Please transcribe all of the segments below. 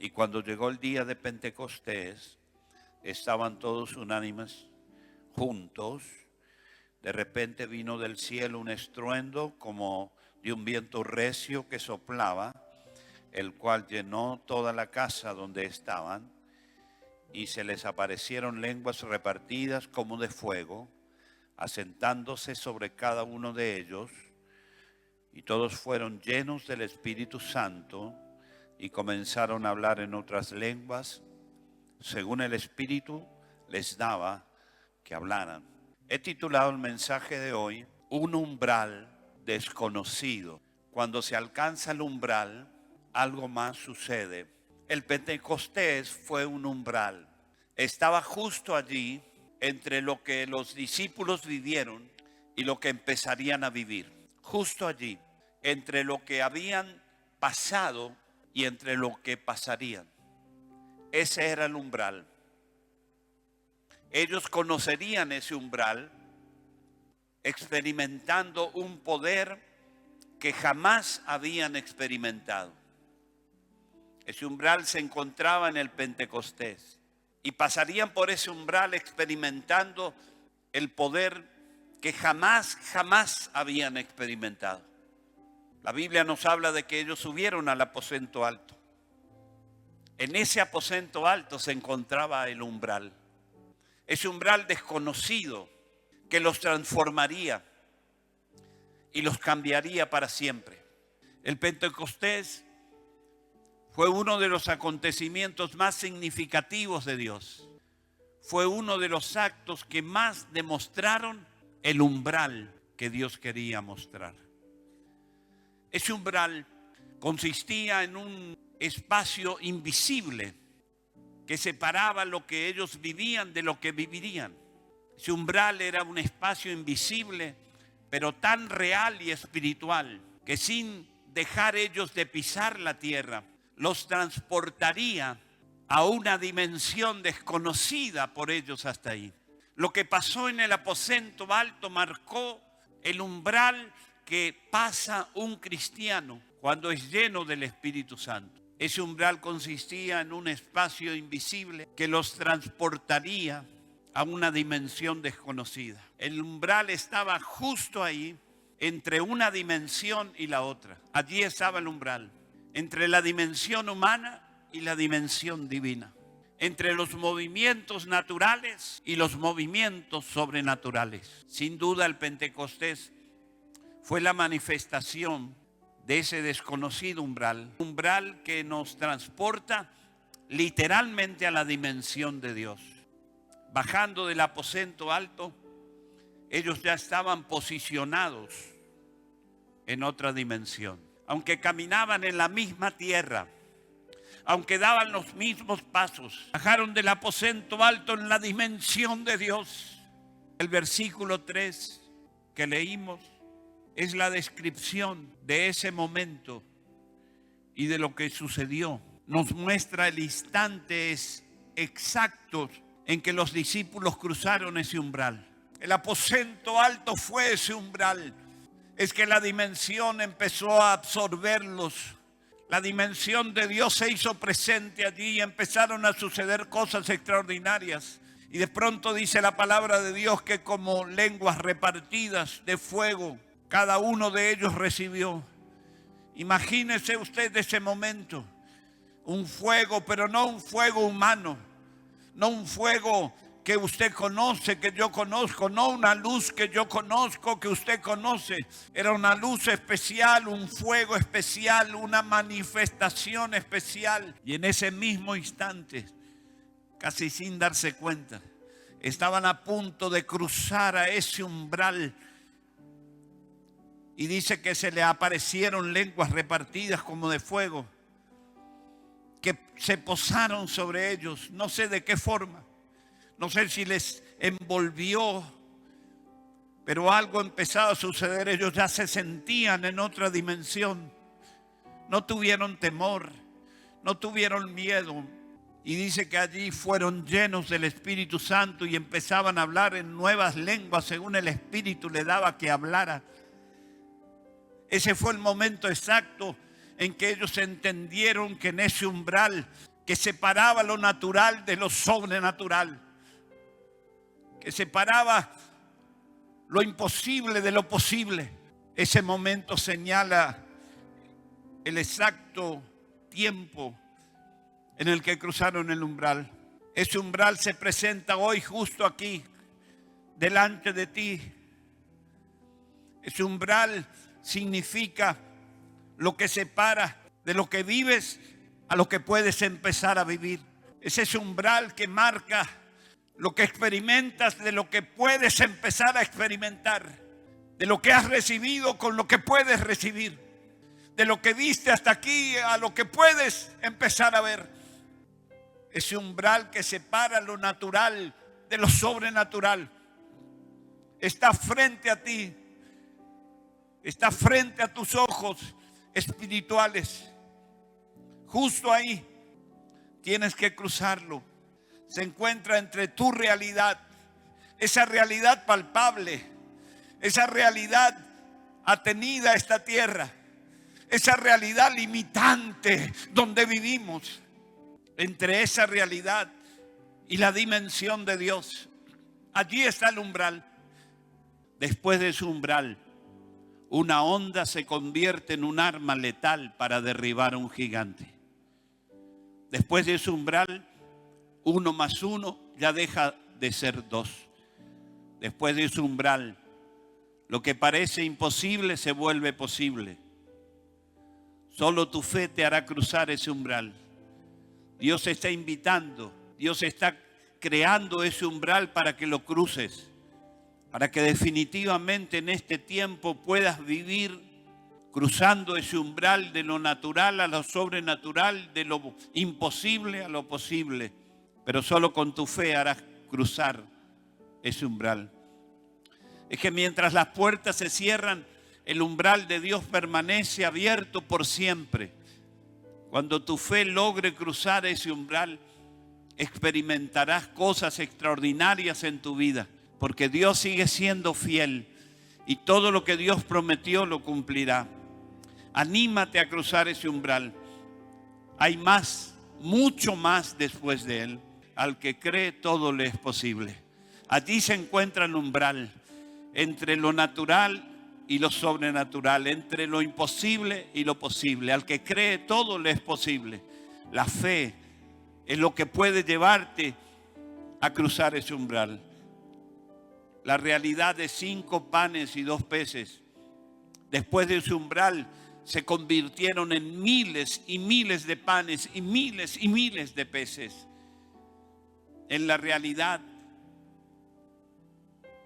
Y cuando llegó el día de Pentecostés, estaban todos unánimes, juntos. De repente vino del cielo un estruendo como de un viento recio que soplaba, el cual llenó toda la casa donde estaban, y se les aparecieron lenguas repartidas como de fuego, asentándose sobre cada uno de ellos, y todos fueron llenos del Espíritu Santo y comenzaron a hablar en otras lenguas, según el Espíritu les daba que hablaran. He titulado el mensaje de hoy, Un umbral desconocido. Cuando se alcanza el umbral, algo más sucede. El Pentecostés fue un umbral. Estaba justo allí entre lo que los discípulos vivieron y lo que empezarían a vivir. Justo allí, entre lo que habían pasado y entre lo que pasarían. Ese era el umbral. Ellos conocerían ese umbral, experimentando un poder que jamás habían experimentado. Ese umbral se encontraba en el Pentecostés y pasarían por ese umbral experimentando el poder que jamás habían experimentado. La Biblia nos habla de que ellos subieron al aposento alto. En ese aposento alto se encontraba el umbral. Ese umbral desconocido que los transformaría y los cambiaría para siempre. El Pentecostés fue uno de los acontecimientos más significativos de Dios. Fue uno de los actos que más demostraron el umbral que Dios quería mostrar. Ese umbral consistía en un espacio invisible que separaba lo que ellos vivían de lo que vivirían. Ese umbral era un espacio invisible, pero tan real y espiritual, que sin dejar ellos de pisar la tierra, los transportaría a una dimensión desconocida por ellos hasta ahí. Lo que pasó en el aposento alto marcó el umbral que pasa un cristiano cuando es lleno del Espíritu Santo. Ese umbral consistía en un espacio invisible que los transportaría a una dimensión desconocida. El umbral estaba justo ahí, entre una dimensión y la otra. Allí estaba el umbral, entre la dimensión humana y la dimensión divina, entre los movimientos naturales y los movimientos sobrenaturales. Sin duda el Pentecostés fue la manifestación de ese desconocido umbral, umbral que nos transporta literalmente a la dimensión de Dios. Bajando del aposento alto, ellos ya estaban posicionados en otra dimensión. Aunque caminaban en la misma tierra, aunque daban los mismos pasos, bajaron del aposento alto en la dimensión de Dios. El versículo 3 que leímos es la descripción de ese momento y de lo que sucedió. Nos muestra el instante exacto en que los discípulos cruzaron ese umbral. El aposento alto fue ese umbral. Es que la dimensión empezó a absorberlos. La dimensión de Dios se hizo presente allí y empezaron a suceder cosas extraordinarias. Y de pronto dice la palabra de Dios que como lenguas repartidas de fuego, cada uno de ellos recibió. Imagínese usted ese momento. Un fuego, pero no un fuego humano. No un fuego que usted conoce, que yo conozco. No una luz que yo conozco, que usted conoce. Era una luz especial, un fuego especial, una manifestación especial. Y en ese mismo instante, casi sin darse cuenta, estaban a punto de cruzar a ese umbral. Y dice que se le aparecieron lenguas repartidas como de fuego, que se posaron sobre ellos, no sé de qué forma, no sé si les envolvió, pero algo empezaba a suceder. Ellos ya se sentían en otra dimensión, no tuvieron temor, no tuvieron miedo. Y dice que allí fueron llenos del Espíritu Santo y empezaban a hablar en nuevas lenguas según el Espíritu le daba que hablara. Ese fue el momento exacto en que ellos entendieron que en ese umbral que separaba lo natural de lo sobrenatural, que separaba lo imposible de lo posible. Ese momento señala el exacto tiempo en el que cruzaron el umbral. Ese umbral se presenta hoy justo aquí, delante de ti. Ese umbral significa lo que separa de lo que vives a lo que puedes empezar a vivir. Es ese umbral que marca lo que experimentas de lo que puedes empezar a experimentar, de lo que has recibido con lo que puedes recibir, de lo que viste hasta aquí a lo que puedes empezar a ver. Ese umbral que separa lo natural de lo sobrenatural está frente a ti, está frente a tus ojos espirituales. Justo ahí tienes que cruzarlo. Se encuentra entre tu realidad, esa realidad palpable, esa realidad atenida a esta tierra, esa realidad limitante donde vivimos. Entre esa realidad y la dimensión de Dios, allí está el umbral. Después de su umbral, una onda se convierte en un arma letal para derribar a un gigante. Después de su umbral, 1 más 1 ya deja de ser 2. Después de su umbral, lo que parece imposible se vuelve posible. Solo tu fe te hará cruzar ese umbral. Dios está invitando, Dios está creando ese umbral para que lo cruces, para que definitivamente en este tiempo puedas vivir cruzando ese umbral de lo natural a lo sobrenatural, de lo imposible a lo posible. Pero solo con tu fe harás cruzar ese umbral. Es que mientras las puertas se cierran, el umbral de Dios permanece abierto por siempre. Cuando tu fe logre cruzar ese umbral, experimentarás cosas extraordinarias en tu vida, porque Dios sigue siendo fiel y todo lo que Dios prometió lo cumplirá. Anímate a cruzar ese umbral. Hay más, mucho más después de él. Al que cree, todo le es posible. Allí se encuentra el umbral entre lo natural y lo sobrenatural, entre lo imposible y lo posible. Al que cree, todo le es posible. La fe es lo que puede llevarte a cruzar ese umbral. La realidad de 5 panes y 2 peces, después de ese umbral, se convirtieron en miles y miles de panes y miles de peces. En la realidad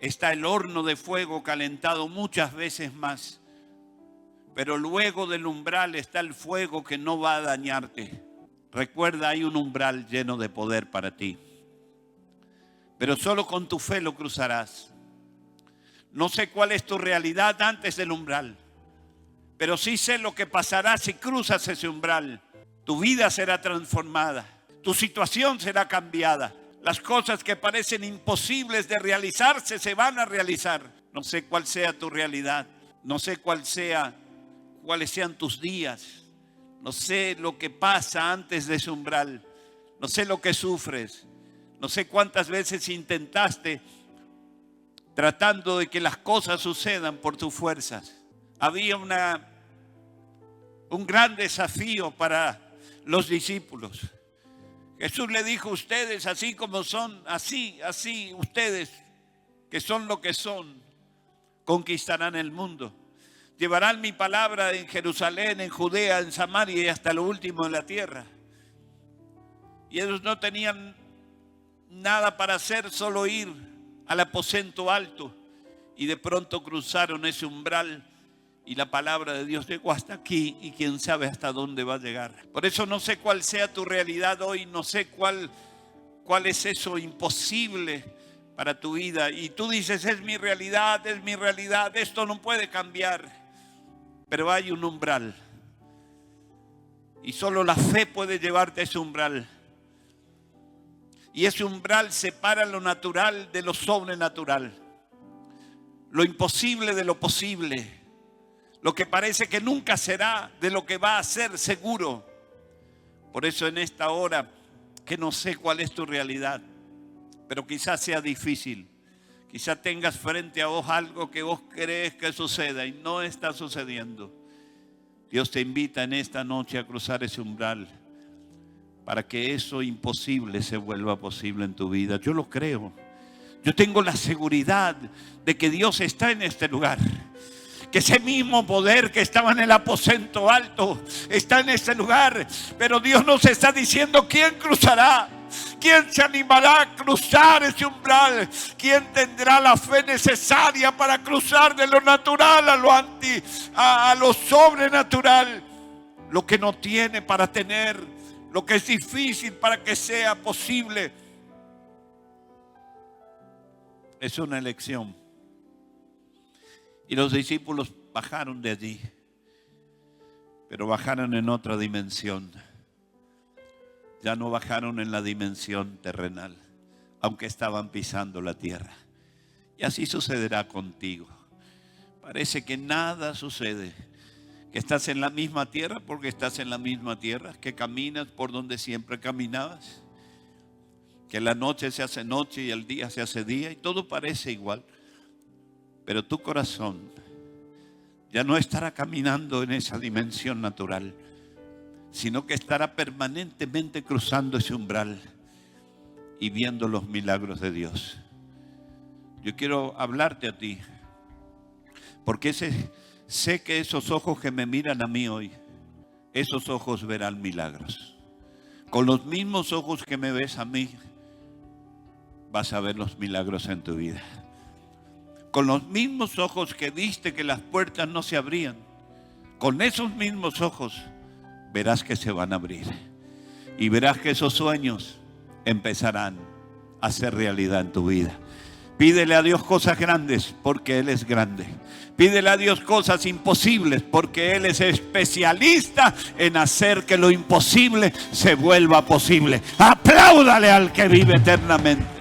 está el horno de fuego calentado muchas veces más. Pero luego del umbral está el fuego que no va a dañarte. Recuerda, hay un umbral lleno de poder para ti. Pero solo con tu fe lo cruzarás. No sé cuál es tu realidad antes del umbral, pero sí sé lo que pasará si cruzas ese umbral. Tu vida será transformada. Tu situación será cambiada. Las cosas que parecen imposibles de realizarse se van a realizar. No sé cuál sea tu realidad. No sé cuáles sean tus días. No sé lo que pasa antes de ese umbral. No sé lo que sufres. No sé cuántas veces intentaste tratando de que las cosas sucedan por tus fuerzas. Había un gran desafío para los discípulos. Jesús le dijo: ustedes así como son, así ustedes que son lo que son, conquistarán el mundo. Llevarán mi palabra en Jerusalén, en Judea, en Samaria y hasta lo último de la tierra. Y ellos no tenían nada para hacer, solo ir al aposento alto. Y de pronto cruzaron ese umbral y la palabra de Dios llegó hasta aquí y quién sabe hasta dónde va a llegar. Por eso no sé cuál sea tu realidad hoy, no sé cuál es eso imposible para tu vida. Y tú dices: es mi realidad, esto no puede cambiar. Pero hay un umbral. Y solo la fe puede llevarte a ese umbral. Y ese umbral separa lo natural de lo sobrenatural. Lo imposible de lo posible. Lo que parece que nunca será de lo que va a ser seguro. Por eso en esta hora que no sé cuál es tu realidad, pero quizás sea difícil. Quizás tengas frente a vos algo que vos crees que suceda y no está sucediendo. Dios te invita en esta noche a cruzar ese umbral para que eso imposible se vuelva posible en tu vida. Yo lo creo. Yo tengo la seguridad de que Dios está en este lugar. Que ese mismo poder que estaba en el aposento alto está en este lugar. Pero Dios nos está diciendo: ¿quién cruzará? ¿Quién se animará a cruzar ese umbral? ¿Quién tendrá la fe necesaria para cruzar de lo natural a lo sobrenatural? Lo que no tiene para tener, lo que es difícil para que sea posible. Es una elección. Y los discípulos bajaron de allí, pero bajaron en otra dimensión. Ya no bajaron en la dimensión terrenal, aunque estaban pisando la tierra. Y así sucederá contigo. Parece que nada sucede, que estás en la misma tierra porque estás en la misma tierra, que caminas por donde siempre caminabas, que la noche se hace noche y el día se hace día y todo parece igual. Pero tu corazón ya no estará caminando en esa dimensión natural, sino que estará permanentemente cruzando ese umbral y viendo los milagros de Dios. Yo quiero hablarte a ti, porque sé que esos ojos que me miran a mí hoy, esos ojos verán milagros. Con los mismos ojos que me ves a mí, vas a ver los milagros en tu vida. Con los mismos ojos que viste que las puertas no se abrían, con esos mismos ojos verás que se van a abrir. Y verás que esos sueños empezarán a ser realidad en tu vida. Pídele a Dios cosas grandes porque Él es grande. Pídele a Dios cosas imposibles porque Él es especialista en hacer que lo imposible se vuelva posible. Apláudale al que vive eternamente.